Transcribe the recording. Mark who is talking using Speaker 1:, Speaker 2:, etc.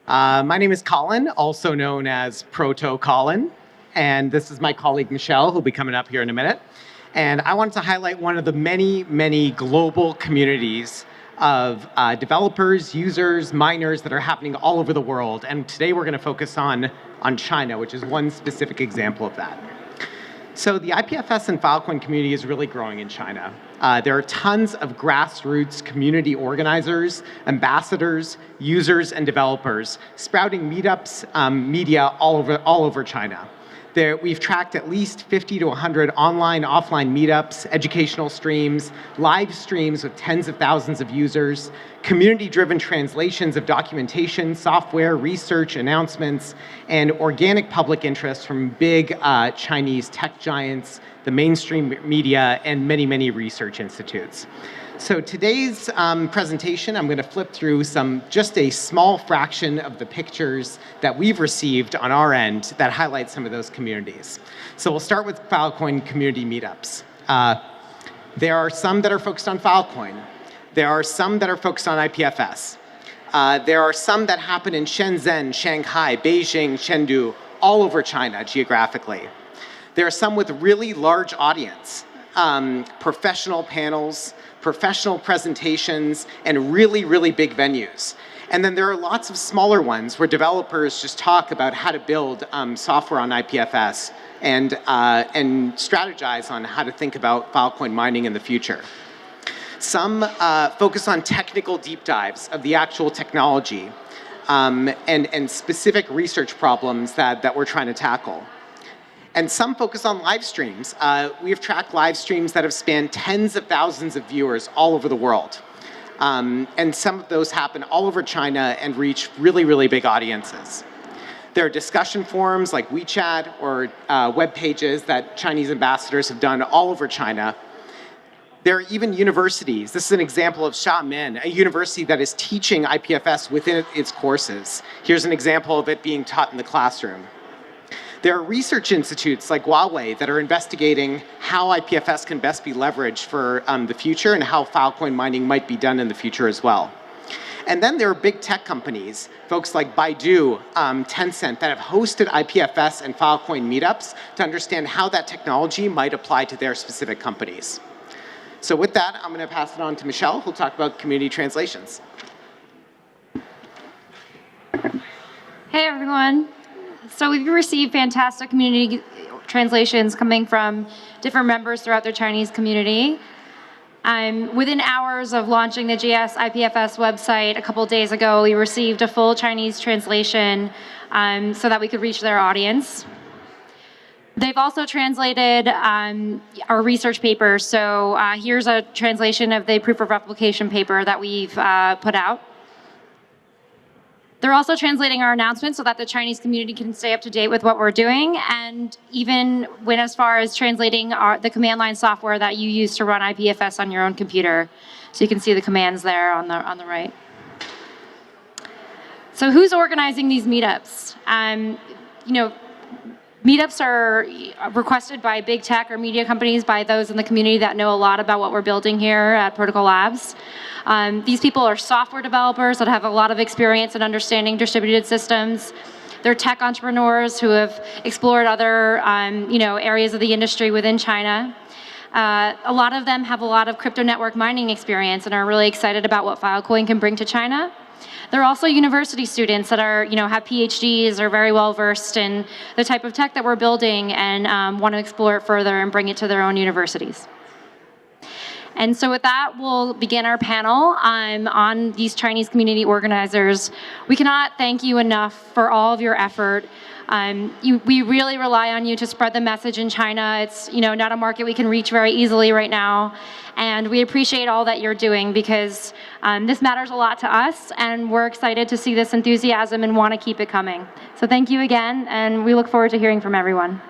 Speaker 1: My name is Colin, also known as Proto Colin, and this is my colleague Michelle, who'll be coming up here in a minute. And I wanted to highlight one of the many global communities of developers, users, miners that are happening all over the world. And today we're going to focus on China, which is one specific example of that. So the IPFS and Filecoin community is really growing in China. There are tons of grassroots community organizers, ambassadors, users, and developers sprouting meetups, media all over China. We've tracked at least 50 to 100 online, offline meetups, educational streams, live streams with tens of thousands of users, community-driven translations of documentation, software, research, announcements, and organic public interest from big Chinese tech giants, the mainstream media, and many research institutes. So today's presentation, I'm going to flip through just a small fraction of the pictures that we've received on our end that highlight some of those communities. So we'll start with Filecoin community meetups. There are some that are focused on Filecoin. There are some that are focused on IPFS. There are some that happen in Shenzhen, Shanghai, Beijing, Chengdu, all over China geographically. There are some with really large audience, professional panels, professional presentations, and really big venues. And then there are lots of smaller ones where developers just talk about how to build software on IPFS and strategize on how to think about Filecoin mining in the future. Some focus on technical deep dives of the actual technology and specific research problems that we're trying to tackle. And some focus on live streams. We have tracked live streams that have spanned tens of thousands of viewers all over the world. And some of those happen all over China and reach really big audiences. There are discussion forums like WeChat or web pages that Chinese ambassadors have done all over China. There are even universities. This is an example of Xiamen, a university that is teaching IPFS within its courses. Here's an example of it being taught in the classroom. There are research institutes like Huawei that are investigating how IPFS can best be leveraged for the future and how Filecoin mining might be done in the future as well. And then there are big tech companies, folks like Baidu, Tencent, that have hosted IPFS and Filecoin meetups to understand how that technology might apply to their specific companies. So with that, I'm going to pass it on to Michelle, who'll talk about community translations.
Speaker 2: Hey, everyone. So we've received fantastic community translations coming from different members throughout the Chinese community. Within hours of launching the GS IPFS website a couple days ago, we received a full Chinese translation so that we could reach their audience. They've also translated our research paper. So here's a translation of the proof of replication paper that we've put out. They're also translating our announcements so that the Chinese community can stay up to date with what we're doing, and even went as far as translating the command line software that you use to run IPFS on your own computer. So you can see the commands there on the right. So who's organizing these meetups? Meetups are requested by big tech or media companies, by those in the community that know a lot about what we're building here at Protocol Labs. These people are software developers that have a lot of experience in understanding distributed systems. They're tech entrepreneurs who have explored other areas of the industry within China. A lot of them have a lot of crypto network mining experience and are really excited about what Filecoin can bring to China. They're also university students that are, have PhDs, are very well versed in the type of tech that we're building and want to explore it further and bring it to their own universities. And so with that, we'll begin our panel on these Chinese community organizers. We cannot thank you enough for all of your effort. We really rely on you to spread the message in China. It's not a market we can reach very easily right now. And we appreciate all that you're doing because this matters a lot to us, and we're excited to see this enthusiasm and want to keep it coming. So thank you again, and we look forward to hearing from everyone.